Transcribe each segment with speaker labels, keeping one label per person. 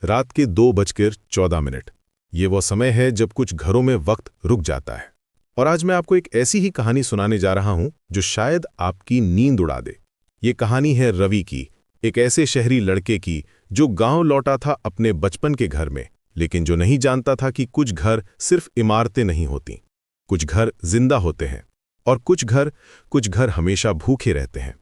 Speaker 1: रात के 2:14। ये वो समय है जब कुछ घरों में वक्त रुक जाता है। और आज मैं आपको एक ऐसी ही कहानी सुनाने जा रहा हूं जो शायद आपकी नींद उड़ा दे। ये कहानी है रवि की, एक ऐसे शहरी लड़के की जो गांव लौटा था अपने बचपन के घर में, लेकिन जो नहीं जानता था कि कुछ घर सिर्फ इमारतें नहीं होती, कुछ घर जिंदा होते हैं और कुछ घर हमेशा भूखे रहते हैं।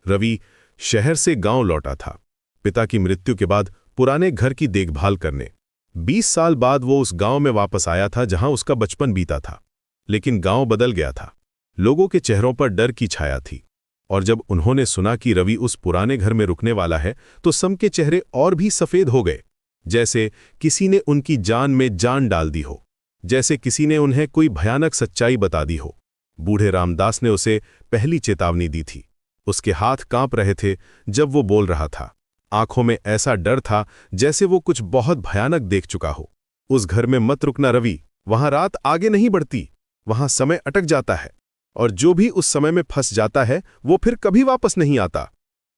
Speaker 1: रवि शहर से गांव लौटा था, पिता की मृत्यु के बाद पुराने घर की देखभाल करने। 20 साल बाद वो उस गांव में वापस आया था जहां उसका बचपन बीता था। लेकिन गांव बदल गया था। लोगों के चेहरों पर डर की छाया थी। और जब उन्होंने सुना कि रवि उस पुराने घर में रुकने वाला है, तो सबके चेहरे और भी सफेद हो गए, जैसे किसी ने उनकी जान में जान डाल दी हो, जैसे किसी ने उन्हें कोई भयानक सच्चाई बता दी हो। बूढ़े रामदास ने उसे पहली चेतावनी दी थी। उसके हाथ कांप रहे थे जब वो बोल रहा था। आंखों में ऐसा डर था जैसे वो कुछ बहुत भयानक देख चुका हो। उस घर में मत रुकना रवि, वहां रात आगे नहीं बढ़ती, वहां समय अटक जाता है, और जो भी उस समय में फंस जाता है वो फिर कभी वापस नहीं आता।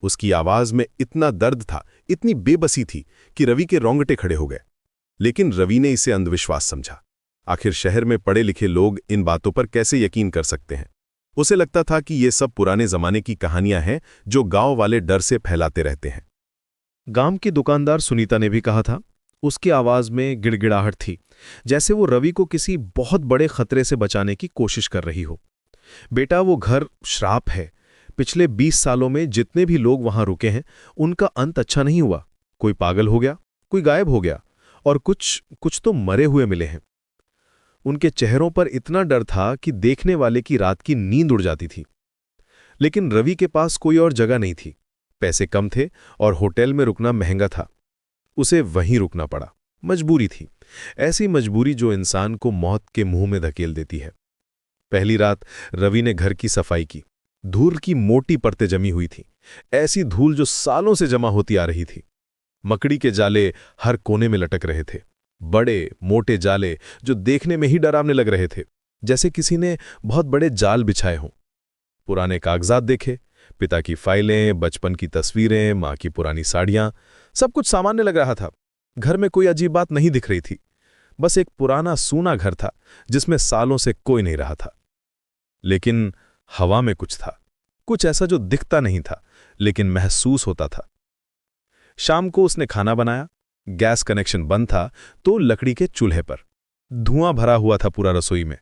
Speaker 1: उसकी आवाज में इतना दर्द था, इतनी बेबसी थी कि रवि के रोंगटे खड़े हो गए। लेकिन रवि ने इसे अंधविश्वास समझा। आखिर शहर में पढ़े लिखे लोग इन बातों पर कैसे यकीन कर सकते हैं? उसे लगता था कि ये सब पुराने जमाने की कहानियां हैं जो गांव वाले डर से फैलाते रहते हैं।
Speaker 2: गांव की दुकानदार सुनीता ने भी कहा था। उसकी आवाज में गिड़गिड़ाहट थी, जैसे वो रवि को किसी बहुत बड़े खतरे से बचाने की कोशिश कर रही हो। बेटा, वो घर श्राप है। पिछले 20 सालों में जितने भी लोग वहां रुके हैं, उनका अंत अच्छा नहीं हुआ। कोई पागल हो गया, कोई गायब हो गया, और कुछ तो मरे हुए मिले हैं। उनके चेहरों पर इतना डर था कि देखने वाले की रात की नींद उड़ जाती थी। लेकिन रवि के पास कोई और जगह नहीं थी। पैसे कम थे और होटल में रुकना महंगा था। उसे वहीं रुकना पड़ा। मजबूरी थी, ऐसी मजबूरी जो इंसान को मौत के मुंह में धकेल देती है। पहली रात रवि ने घर की सफाई की। धूल की मोटी परतें जमी हुई थी, ऐसी धूल जो सालों से जमा होती आ रही थी। मकड़ी के जाले हर कोने में लटक रहे थे, बड़े मोटे जाले जो देखने में ही डरावने लग रहे थे, जैसे किसी ने बहुत बड़े जाल बिछाए हों। पुराने कागजात देखे, पिता की फाइलें, बचपन की तस्वीरें, मां की पुरानी साड़ियां, सब कुछ सामान्य लग रहा था। घर में कोई अजीब बात नहीं दिख रही थी। बस एक पुराना सूना घर था जिसमें सालों से कोई नहीं रहा था। लेकिन हवा में कुछ था, कुछ ऐसा जो दिखता नहीं था लेकिन महसूस होता था। शाम को उसने खाना बनाया। गैस कनेक्शन बंद था तो लकड़ी के चूल्हे पर धुआं भरा हुआ था पूरा रसोई में।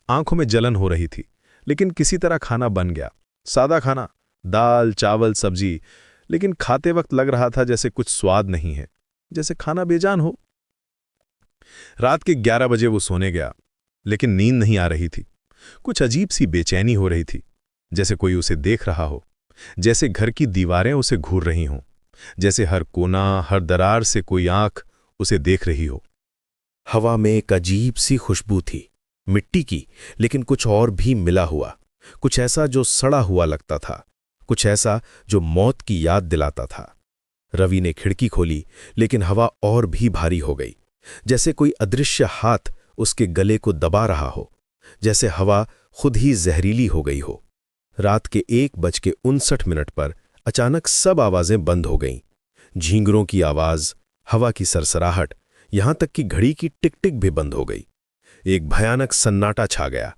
Speaker 2: आंखों में जलन हो रही थी, लेकिन किसी तरह खाना बन गया। सादा खाना, दाल, चावल, सब्जी, लेकिन खाते वक्त लग रहा था जैसे कुछ स्वाद नहीं है, जैसे खाना बेजान हो। रात के 11 बजे वो सोने गया, लेकिन नींद नहीं आ रही थी। कुछ अजीब सी बेचैनी हो रही थी, जैसे कोई उसे देख रहा हो, जैसे घर की दीवारें उसे घूर रही हों, जैसे हर कोना, हर दरार से कोई आंख उसे देख रही हो।
Speaker 3: हवा में एक अजीब सी खुशबू थी, मिट्टी की, लेकिन कुछ और भी मिला हुआ, कुछ ऐसा जो सड़ा हुआ लगता था, कुछ ऐसा जो मौत की याद दिलाता था। रवि ने खिड़की खोली, लेकिन हवा और भी भारी हो गई, जैसे कोई अदृश्य हाथ उसके गले को दबा रहा हो, जैसे हवा खुद ही जहरीली हो गई हो। रात के 1:59 पर अचानक सब आवाजें बंद हो गईं। झींगरों की आवाज, हवा की सरसराहट, यहां तक कि घड़ी की टिक टिक भी बंद हो गई। एक भयानक सन्नाटा छा गया,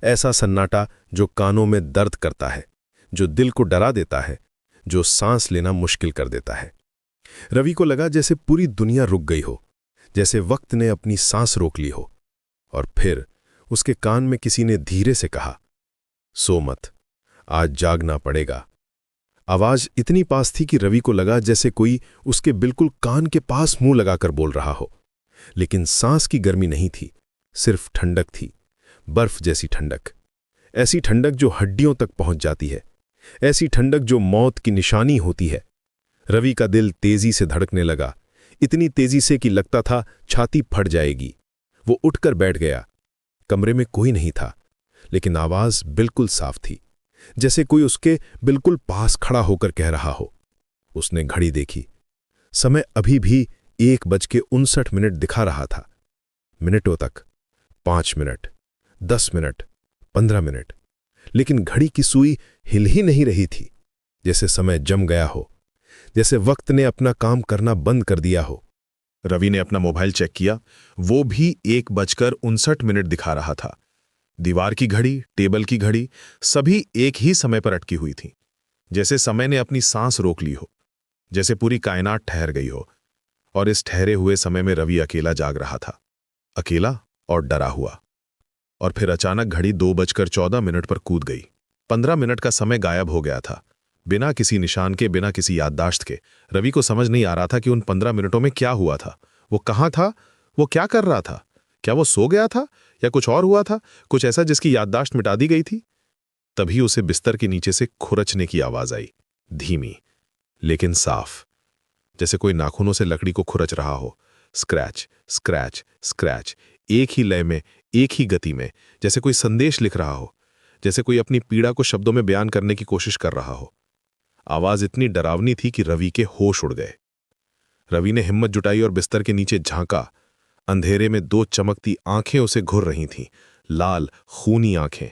Speaker 3: ऐसा सन्नाटा जो कानों में दर्द करता है, जो दिल को डरा देता है, जो सांस लेना मुश्किल कर देता है। रवि को लगा जैसे पूरी दुनिया रुक गई हो, जैसे वक्त ने अपनी सांस रोक ली हो। और फिर उसके कान में किसी ने धीरे से कहा, सो मत, आज जागना पड़ेगा। आवाज इतनी पास थी कि रवि को लगा जैसे कोई उसके बिल्कुल कान के पास मुंह लगाकर बोल रहा हो। लेकिन सांस की गर्मी नहीं थी, सिर्फ ठंडक थी, बर्फ जैसी ठंडक। ऐसी ठंडक जो हड्डियों तक पहुंच जाती है, ऐसी ठंडक जो मौत की निशानी होती है। रवि का दिल तेजी से धड़कने लगा, इतनी तेजी से कि लगता था छाती फट जाएगी। वो उठकर बैठ गया। कमरे में कोई नहीं था, लेकिन आवाज बिल्कुल साफ थी, जैसे कोई उसके बिल्कुल पास खड़ा होकर कह रहा हो। उसने घड़ी देखी। समय अभी भी 1:59 दिखा रहा था। मिनटों तक, 5 मिनट, 10 मिनट, 15 मिनट, लेकिन घड़ी की सुई हिल ही नहीं रही थी, जैसे समय जम गया हो, जैसे वक्त ने अपना काम करना बंद कर दिया हो।
Speaker 1: रवि ने अपना मोबाइल चेक किया। वो भी 1:59 दिखा रहा था। दीवार की घड़ी, टेबल की घड़ी, सभी एक ही समय पर अटकी हुई थीं। जैसे समय ने अपनी सांस रोक ली हो, जैसे पूरी कायनात ठहर गई हो। और इस ठहरे हुए समय में रवि अकेला जाग रहा था, अकेला और डरा हुआ। और फिर अचानक घड़ी 2:14 पर कूद गई। 15 मिनट का समय गायब हो गया था, बिना किसी निशान के, बिना किसी याददाश्त के। रवि को समझ नहीं आ रहा था कि उन 15 मिनटों में क्या हुआ था। वो कहाँ था? वो क्या कर रहा था? क्या वो सो गया था या कुछ और हुआ था, कुछ ऐसा जिसकी याददाश्त मिटा दी गई थी? तभी उसे बिस्तर के नीचे से खुरचने की आवाज आई, धीमी लेकिन साफ, जैसे कोई नाखूनों से लकड़ी को खुरच रहा हो। स्क्रैच, स्क्रैच, स्क्रैच, एक ही लय में, एक ही गति में, जैसे कोई संदेश लिख रहा हो, जैसे कोई अपनी पीड़ा को शब्दों में बयान करने की कोशिश कर रहा हो। आवाज इतनी डरावनी थी कि रवि के होश उड़ गए। रवि ने हिम्मत जुटाई और बिस्तर के नीचे झांका। अंधेरे में 2 चमकती आंखें उसे घूर रही थीं, लाल खूनी आंखें।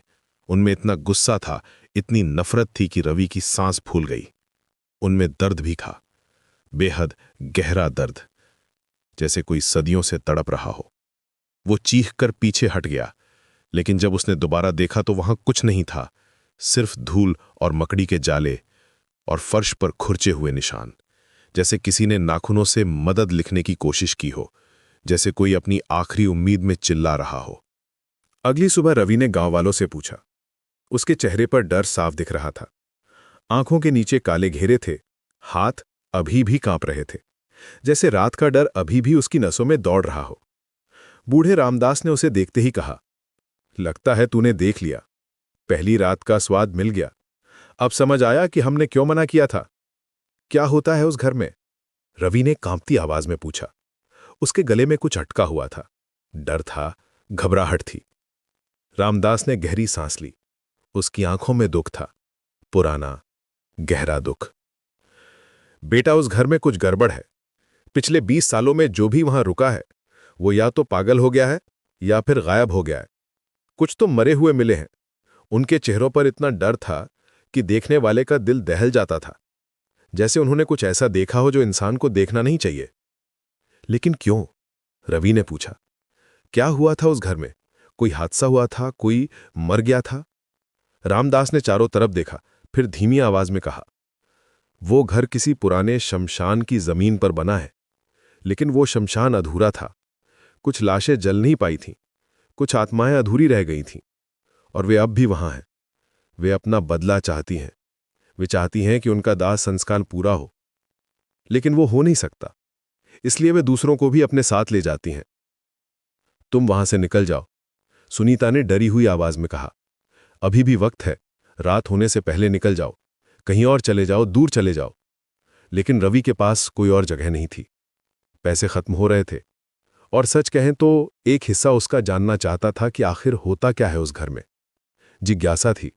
Speaker 1: उनमें इतना गुस्सा था, इतनी नफरत थी कि रवि की सांस फूल गई। उनमें दर्द भी था, बेहद गहरा दर्द, जैसे कोई सदियों से तड़प रहा हो। वो चीखकर पीछे हट गया, लेकिन जब उसने दोबारा देखा तो वहां कुछ नहीं था, सिर्फ धूल और मकड़ी के जाले और फर्श पर खुरचे हुए निशान, जैसे किसी ने नाखूनों से मदद लिखने की कोशिश की हो, जैसे कोई अपनी आखिरी उम्मीद में चिल्ला रहा हो। अगली सुबह रवि ने गांव वालों से पूछा। उसके चेहरे पर डर साफ दिख रहा था। आंखों के नीचे काले घेरे थे, हाथ अभी भी कांप रहे थे, जैसे रात का डर अभी भी उसकी नसों में दौड़ रहा हो। बूढ़े रामदास ने उसे देखते ही कहा, लगता है तूने देख लिया, पहली रात का स्वाद मिल गया। अब समझ आया कि हमने क्यों मना किया था। क्या होता है उस घर में? रवि ने कांपती आवाज में पूछा। उसके गले में कुछ अटका हुआ था, डर था, घबराहट थी। रामदास ने गहरी सांस ली। उसकी आंखों में दुख था, पुराना गहरा दुख। बेटा, उस घर में कुछ गड़बड़ है। पिछले 20 सालों में जो भी वहां रुका है, वो या तो पागल हो गया है या फिर गायब हो गया है। कुछ तो मरे हुए मिले हैं। उनके चेहरों पर इतना डर था कि देखने वाले का दिल दहल जाता था, जैसे उन्होंने कुछ ऐसा देखा हो जो इंसान को देखना नहीं चाहिए। लेकिन क्यों? रवि ने पूछा। क्या हुआ था उस घर में? कोई हादसा हुआ था? कोई मर गया था? रामदास ने चारों तरफ देखा, फिर धीमी आवाज में कहा, वो घर किसी पुराने शमशान की जमीन पर बना है, लेकिन वो शमशान अधूरा था। कुछ लाशें जल नहीं पाई थीं, कुछ आत्माएं अधूरी रह गई थीं, और वे अब भी वहां हैं। वे अपना बदला चाहती हैं। वे चाहती हैं कि उनका दाह संस्कार पूरा हो, लेकिन वो हो नहीं सकता, इसलिए वे दूसरों को भी अपने साथ ले जाती हैं। तुम वहां से निकल जाओ, सुनीता ने डरी हुई आवाज में कहा। अभी भी वक्त है, रात होने से पहले निकल जाओ, कहीं और चले जाओ, दूर चले जाओ। लेकिन रवि के पास कोई और जगह नहीं थी। पैसे खत्म हो रहे थे, और सच कहें तो एक हिस्सा उसका जानना चाहता था कि आखिर होता क्या है उस घर में। जिज्ञासा थी,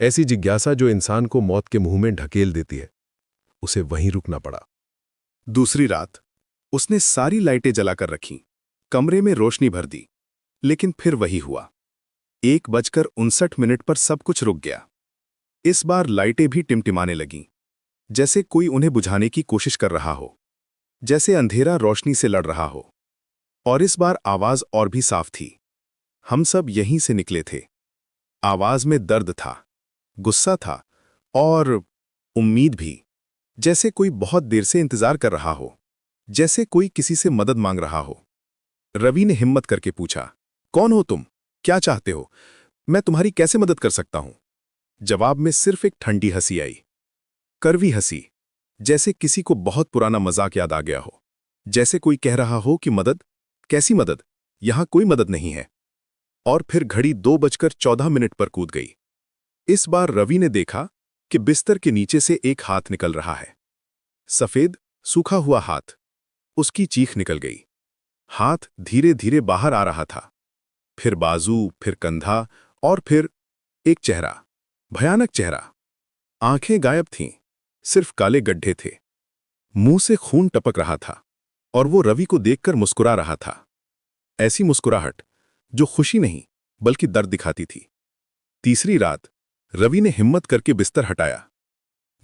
Speaker 1: ऐसी जिज्ञासा जो इंसान को मौत के मुंह में ढकेल देती है। उसे वहीं रुकना पड़ा।
Speaker 4: दूसरी रात उसने सारी लाइटें जलाकर रखीं, कमरे में रोशनी भर दी, लेकिन फिर वही हुआ। 1:59 पर सब कुछ रुक गया। इस बार लाइटें भी टिमटिमाने लगीं, जैसे कोई उन्हें बुझाने की कोशिश कर रहा हो, जैसे अंधेरा रोशनी से लड़ रहा हो। और इस बार आवाज और भी साफ थी। हम सब यहीं से निकले थे। आवाज में दर्द था, गुस्सा था और उम्मीद भी, जैसे कोई बहुत देर से इंतजार कर रहा हो, जैसे कोई किसी से मदद मांग रहा हो। रवि ने हिम्मत करके पूछा, कौन हो तुम? क्या चाहते हो? मैं तुम्हारी कैसे मदद कर सकता हूं? जवाब में सिर्फ एक ठंडी हंसी आई, कड़वी हंसी, जैसे किसी को बहुत पुराना मजाक याद आ गया हो, जैसे कोई कह रहा हो कि मदद? कैसी मदद? यहां कोई मदद नहीं है। और फिर घड़ी 2:14 पर कूद गई। इस बार रवि ने देखा कि बिस्तर के नीचे से एक हाथ निकल रहा है, सफेद सूखा हुआ हाथ। उसकी चीख निकल गई। हाथ धीरे धीरे बाहर आ रहा था, फिर बाजू, फिर कंधा, और फिर एक चेहरा, भयानक चेहरा। आंखें गायब थीं, सिर्फ काले गड्ढे थे। मुंह से खून टपक रहा था, और वो रवि को देखकर मुस्कुरा रहा था। ऐसी मुस्कुराहट जो खुशी नहीं बल्कि दर्द दिखाती थी। तीसरी रात रवि ने हिम्मत करके बिस्तर हटाया।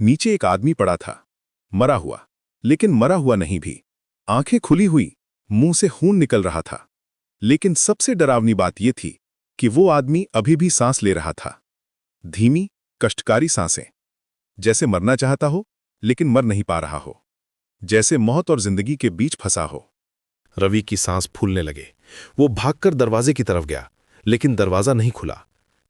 Speaker 4: नीचे एक आदमी पड़ा था, मरा हुआ, लेकिन मरा हुआ नहीं भी। आंखें खुली हुई, मुंह से खून निकल रहा था। लेकिन सबसे डरावनी बात यह थी कि वो आदमी अभी भी सांस ले रहा था। धीमी, कष्टकारी सांसें, जैसे मरना चाहता हो लेकिन मर नहीं पा रहा हो, जैसे मौत और जिंदगी के बीच फंसा हो।
Speaker 3: रवि की सांस फूलने लगे। वो भागकर दरवाजे की तरफ गया, लेकिन दरवाजा नहीं खुला।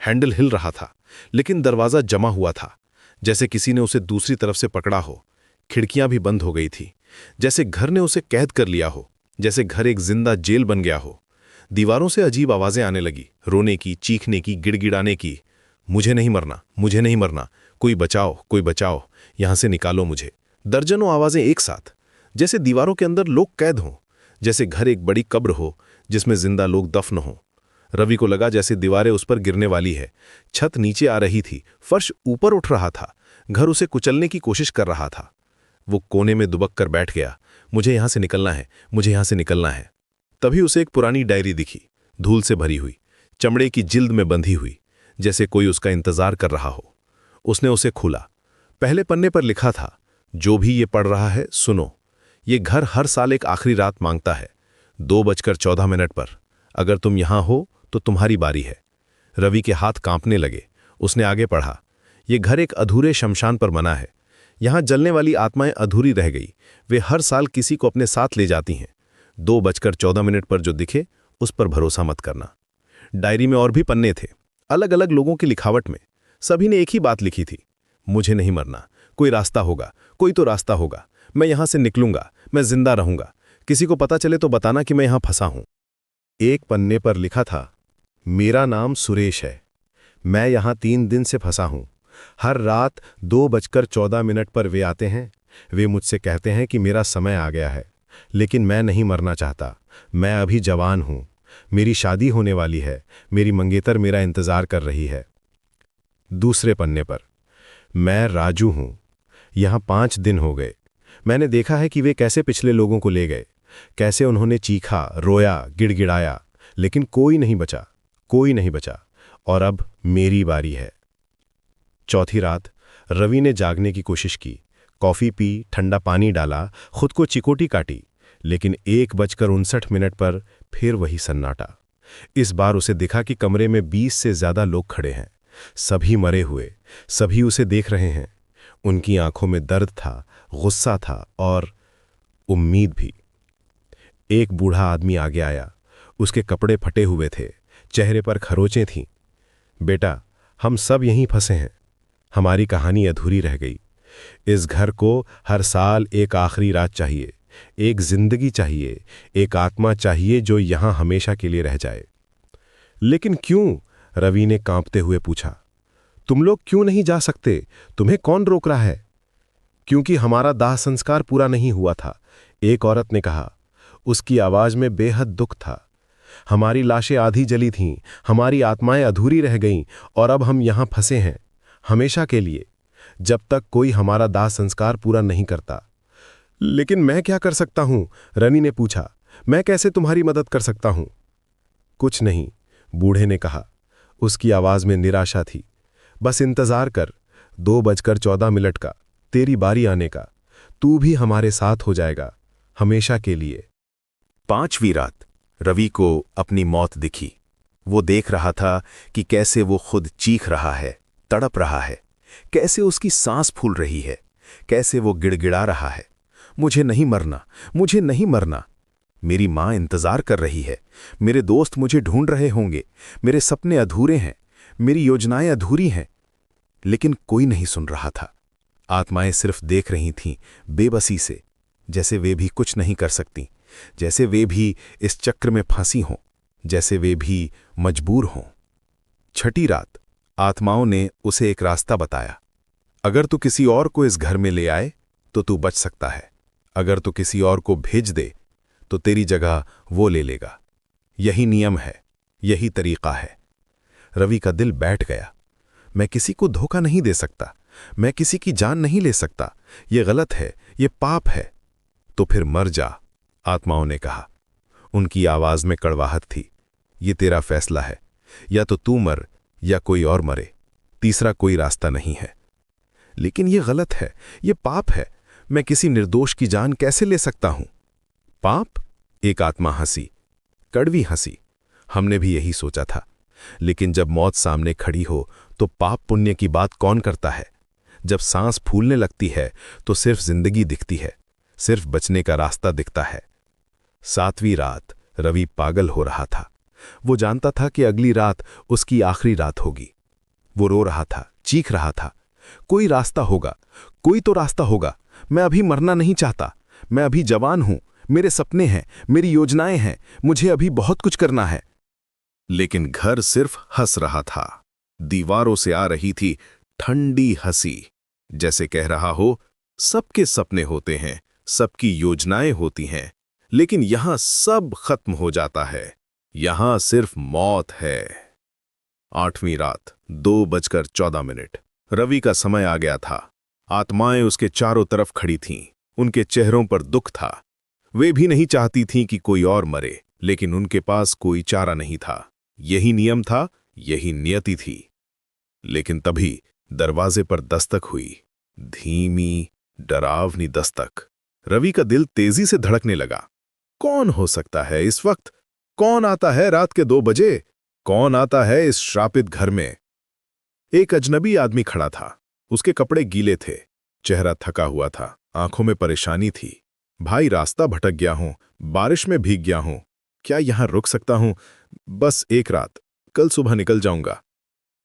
Speaker 3: हैंडल हिल रहा था, लेकिन दरवाजा जमा हुआ था, जैसे किसी ने उसे दूसरी तरफ से पकड़ा हो। खिड़कियां भी बंद हो गई थी, जैसे घर ने उसे कैद कर लिया हो, जैसे घर एक जिंदा जेल बन गया हो। दीवारों से अजीब आवाजें आने लगी, रोने की, चीखने की, गिड़गिड़ाने की। मुझे नहीं मरना, मुझे नहीं मरना, कोई बचाओ, कोई बचाओ, यहां से निकालो मुझे। दर्जनों आवाजें एक साथ, जैसे दीवारों के अंदर लोग कैद हों, जैसे घर एक बड़ी कब्र हो जिसमें जिंदा लोग दफन हों। रवि को लगा जैसे दीवारें उस पर गिरने वाली है। छत नीचे आ रही थी, फर्श ऊपर उठ रहा था, घर उसे कुचलने की कोशिश कर रहा था। वो कोने में दुबक कर बैठ गया। मुझे यहां से निकलना है, मुझे यहां से निकलना है। तभी उसे एक पुरानी डायरी दिखी, धूल से भरी हुई, चमड़े की जिल्द में बंधी हुई, जैसे कोई उसका इंतजार कर रहा हो। उसने उसे खोला। पहले पन्ने पर लिखा था, जो भी ये पढ़ रहा है सुनो, ये घर हर साल एक आखिरी रात मांगता है, 2:14 पर। अगर तुम यहां हो तो तुम्हारी बारी है। रवि के हाथ कांपने लगे। उसने आगे पढ़ा, ये घर एक अधूरे शमशान पर बना है। यहां जलने वाली आत्माएं अधूरी रह गई, वे हर साल किसी को अपने साथ ले जाती हैं। 2:14 पर जो दिखे उस पर भरोसा मत करना। डायरी में और भी पन्ने थे, अलग अलग लोगों की लिखावट में। सभी ने एक ही बात लिखी थी, मुझे नहीं मरना, कोई रास्ता होगा, कोई तो रास्ता होगा, मैं यहां से निकलूंगा, मैं जिंदा रहूंगा, किसी को पता चले तो बताना कि मैं यहां फंसा हूं।
Speaker 2: एक पन्ने पर लिखा था, मेरा नाम सुरेश है, मैं यहां 3 दिन से फंसा हूं। हर रात 2:14 पर वे आते हैं। वे मुझसे कहते हैं कि मेरा समय आ गया है, लेकिन मैं नहीं मरना चाहता। मैं अभी जवान हूं, मेरी शादी होने वाली है, मेरी मंगेतर मेरा इंतजार कर रही है। दूसरे पन्ने पर, मैं राजू हूं, यहां 5 दिन हो गए। मैंने देखा है कि वे कैसे पिछले लोगों को ले गए, कैसे उन्होंने चीखा, रोया, गिड़गिड़ाया, लेकिन कोई नहीं बचा, कोई नहीं बचा। और अब मेरी बारी है। चौथी रात रवि ने जागने की कोशिश की, कॉफी पी, ठंडा पानी डाला, खुद को चिकोटी काटी, लेकिन 1:59 पर फिर वही सन्नाटा। इस बार उसे दिखा कि कमरे में 20 से ज्यादा लोग खड़े हैं, सभी मरे हुए, सभी उसे देख रहे हैं। उनकी आंखों में दर्द था, गुस्सा था और उम्मीद भी। एक बूढ़ा आदमी आगे आया, उसके कपड़े फटे हुए थे, चेहरे पर खरोंचें थीं। बेटा, हम सब यहीं फंसे हैं, हमारी कहानी अधूरी रह गई। इस घर को हर साल एक आखिरी रात चाहिए, एक जिंदगी चाहिए, एक आत्मा चाहिए जो यहां हमेशा के लिए रह जाए। लेकिन क्यों? रवि ने कांपते हुए पूछा। तुम लोग क्यों नहीं जा सकते? तुम्हें कौन रोक रहा है? क्योंकि हमारा दाह संस्कार पूरा नहीं हुआ था, एक औरत ने कहा। उसकी आवाज में बेहद दुख था। हमारी लाशें आधी जली थीं, हमारी आत्माएं अधूरी रह गईं और अब हम यहां फंसे हैं, हमेशा के लिए, जब तक कोई हमारा दाह संस्कार पूरा नहीं करता। लेकिन मैं क्या कर सकता हूं? रवि ने पूछा। मैं कैसे तुम्हारी मदद कर सकता हूं? कुछ नहीं, बूढ़े ने कहा। उसकी आवाज में निराशा थी। बस इंतजार कर, 2:14 का, तेरी बारी आने का। तू भी हमारे साथ हो जाएगा, हमेशा के लिए।
Speaker 3: 5वीं रात रवि को अपनी मौत दिखी। वो देख रहा था कि कैसे वो खुद चीख रहा है, तड़प रहा है, कैसे उसकी सांस फूल रही है, कैसे वो गिड़गिड़ा रहा है, मुझे नहीं मरना, मुझे नहीं मरना। मेरी माँ इंतजार कर रही है, मेरे दोस्त मुझे ढूंढ रहे होंगे, मेरे सपने अधूरे हैं, मेरी योजनाएं अधूरी हैं। लेकिन कोई नहीं सुन रहा था। आत्माएं सिर्फ देख रही थीं, बेबसी से, जैसे वे भी कुछ नहीं कर सकती, जैसे वे भी इस चक्र में फांसी हों, जैसे वे भी मजबूर हों। 6ठी रात आत्माओं ने उसे एक रास्ता बताया। अगर तू किसी और को इस घर में ले आए तो तू बच सकता है, अगर तू किसी और को भेज दे तो तेरी जगह वो ले लेगा। यही नियम है, यही तरीका है। रवि का दिल बैठ गया। मैं किसी को धोखा नहीं दे सकता, मैं किसी की जान नहीं ले सकता, ये गलत है, ये पाप है। तो फिर मर जा, आत्माओं ने कहा। उनकी आवाज में कड़वाहट थी। ये तेरा फैसला है, या तो तू मर या कोई और मरे, तीसरा कोई रास्ता नहीं है। लेकिन ये गलत है, ये पाप है, मैं किसी निर्दोष की जान कैसे ले सकता हूं? पाप? एक आत्मा हंसी, कड़वी हंसी। हमने भी यही सोचा था, लेकिन जब मौत सामने खड़ी हो तो पाप पुण्य की बात कौन करता है? जब सांस फूलने लगती है तो सिर्फ जिंदगी दिखती है, सिर्फ बचने का रास्ता दिखता है। 7वीं रात रवि पागल हो रहा था। वो जानता था कि अगली रात उसकी आखिरी रात होगी। वो रो रहा था, चीख रहा था, कोई रास्ता होगा, कोई तो रास्ता होगा। मैं अभी मरना नहीं चाहता, मैं अभी जवान हूं, मेरे सपने हैं, मेरी योजनाएं हैं, मुझे अभी बहुत कुछ करना है। लेकिन घर सिर्फ हंस रहा था। दीवारों से आ रही थी ठंडी हंसी, जैसे कह रहा हो, सबके सपने होते हैं, सबकी योजनाएं होती हैं, लेकिन यहां सब खत्म हो जाता है, यहां सिर्फ मौत है। 8वीं रात 2:14। रवि का समय आ गया था। आत्माएं उसके चारों तरफ खड़ी थीं, उनके चेहरों पर दुख था। वे भी नहीं चाहती थीं कि कोई और मरे, लेकिन उनके पास कोई चारा नहीं था। यही नियम था, यही नियति थी। लेकिन तभी दरवाजे पर दस्तक हुई, धीमी, डरावनी दस्तक। रवि का दिल तेजी से धड़कने लगा। कौन हो सकता है इस वक्त? कौन आता है रात के 2 बजे? कौन आता है इस श्रापित घर में? एक अजनबी आदमी खड़ा था। उसके कपड़े गीले थे, चेहरा थका हुआ था, आंखों में परेशानी थी। भाई, रास्ता भटक गया हूं, बारिश में भीग गया हूं, क्या यहां रुक सकता हूं? बस एक रात, कल सुबह निकल जाऊंगा।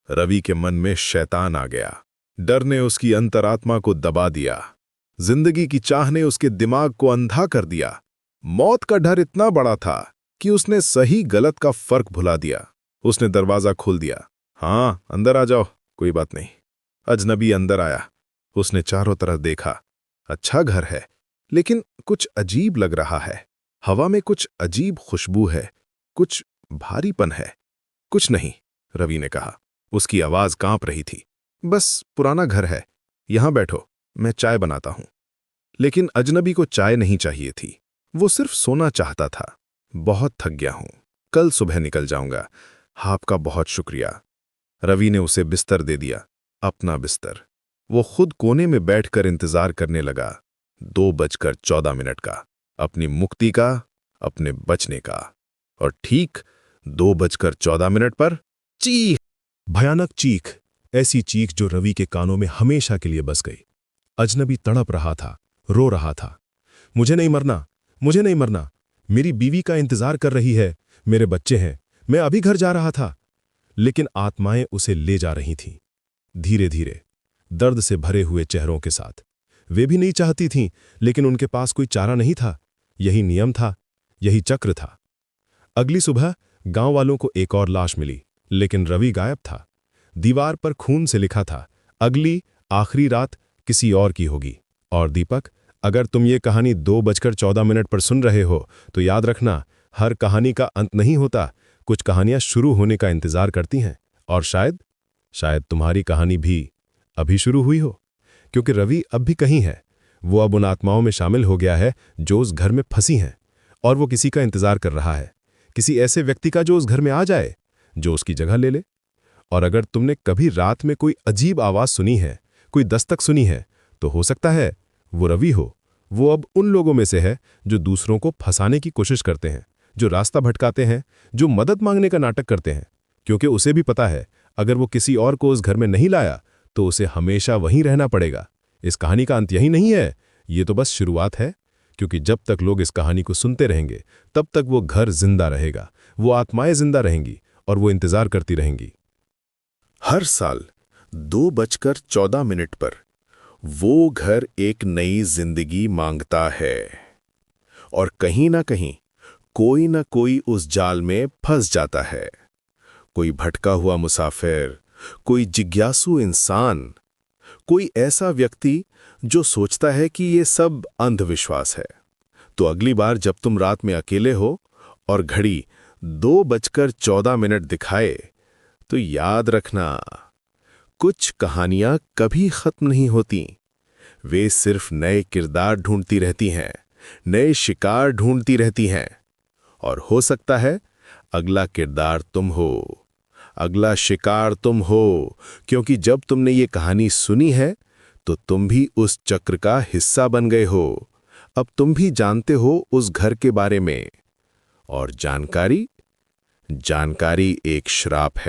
Speaker 3: रवि के मन में शैतान आ गया। डर ने उसकी अंतरात्मा को दबा दिया। जिंदगी की चाह ने उसके दिमाग को अंधा कर दिया। मौत का डर इतना बड़ा था कि उसने सही गलत का फर्क भुला दिया। उसने दरवाजा खोल दिया। हाँ, अंदर आ जाओ, कोई बात नहीं। अजनबी अंदर आया। उसने चारों तरफ देखा। अच्छा घर है, लेकिन कुछ अजीब लग रहा है। हवा में कुछ अजीब खुशबू है, कुछ भारीपन है। कुछ नहीं, रवि ने कहा। उसकी आवाज कांप रही थी। बस पुराना घर है, यहां बैठो, मैं चाय बनाता हूं। लेकिन अजनबी को चाय नहीं चाहिए थी, वो सिर्फ सोना चाहता था। बहुत थक गया हूं, कल सुबह निकल जाऊंगा। आपका बहुत शुक्रिया। रवि ने उसे बिस्तर दे दिया, अपना बिस्तर। वो खुद कोने में बैठकर इंतजार करने लगा। 2:14 का, अपनी मुक्ति का, अपने बचने का। और ठीक 2:14 पर चीख,
Speaker 1: भयानक चीख, ऐसी चीख जो रवि के कानों में हमेशा के लिए बस गई। अजनबी तड़प रहा था, रो रहा था। मुझे नहीं मरना, मुझे नहीं मरना, मेरी बीवी का इंतजार कर रही है, मेरे बच्चे हैं, मैं अभी घर जा रहा था। लेकिन आत्माएं उसे ले जा रही थीं, धीरे धीरे, दर्द से भरे हुए चेहरों के साथ। वे भी नहीं चाहती थीं, लेकिन उनके पास कोई चारा नहीं था। यही नियम था, यही चक्र था। अगली सुबह गांव वालों को एक और लाश मिली, लेकिन रवि गायब था। दीवार पर खून से लिखा था, अगली आखिरी रात किसी और की होगी। और दीपक, अगर तुम ये कहानी 2:14 पर सुन रहे हो तो याद रखना, हर कहानी का अंत नहीं होता, कुछ कहानियां शुरू होने का इंतजार करती हैं। और शायद तुम्हारी कहानी भी अभी शुरू हुई हो, क्योंकि रवि अब भी कहीं है। वो अब उन आत्माओं में शामिल हो गया है जो उस घर में फंसी हैं, और वो किसी का इंतजार कर रहा है, किसी ऐसे व्यक्ति का जो उस घर में आ जाए, जो उसकी जगह ले ले। और अगर तुमने कभी रात में कोई अजीब आवाज सुनी है, कोई दस्तक सुनी है, तो हो सकता है वो रवि हो। वो अब उन लोगों में से है जो दूसरों को फंसाने की कोशिश करते हैं, जो रास्ता भटकाते हैं, जो मदद मांगने का नाटक करते हैं, क्योंकि उसे भी पता है अगर वो किसी और को उस घर में नहीं लाया तो उसे हमेशा वहीं रहना पड़ेगा। इस कहानी का अंत यही नहीं है, ये तो बस शुरुआत है, क्योंकि जब तक लोग इस कहानी को सुनते रहेंगे तब तक वो घर जिंदा रहेगा, वो आत्माएं जिंदा रहेंगी और वो इंतजार करती रहेंगी।
Speaker 3: हर साल 2:14 पर वो घर एक नई जिंदगी मांगता है, और कहीं ना कहीं कोई ना कोई उस जाल में फंस जाता है। कोई भटका हुआ मुसाफिर, कोई जिज्ञासु इंसान, कोई ऐसा व्यक्ति जो सोचता है कि ये सब अंधविश्वास है। तो अगली बार जब तुम रात में अकेले हो और घड़ी 2:14 दिखाए, तो याद रखना, कुछ कहानियां कभी खत्म नहीं होती। वे सिर्फ नए किरदार ढूंढती रहती हैं, नए शिकार ढूंढती रहती हैं। और हो सकता है अगला किरदार तुम हो, अगला शिकार तुम हो, क्योंकि जब तुमने ये कहानी सुनी है तो तुम भी उस चक्र का हिस्सा बन गए हो।
Speaker 1: अब तुम भी जानते हो उस घर के बारे में। और जानकारी एक श्राप है।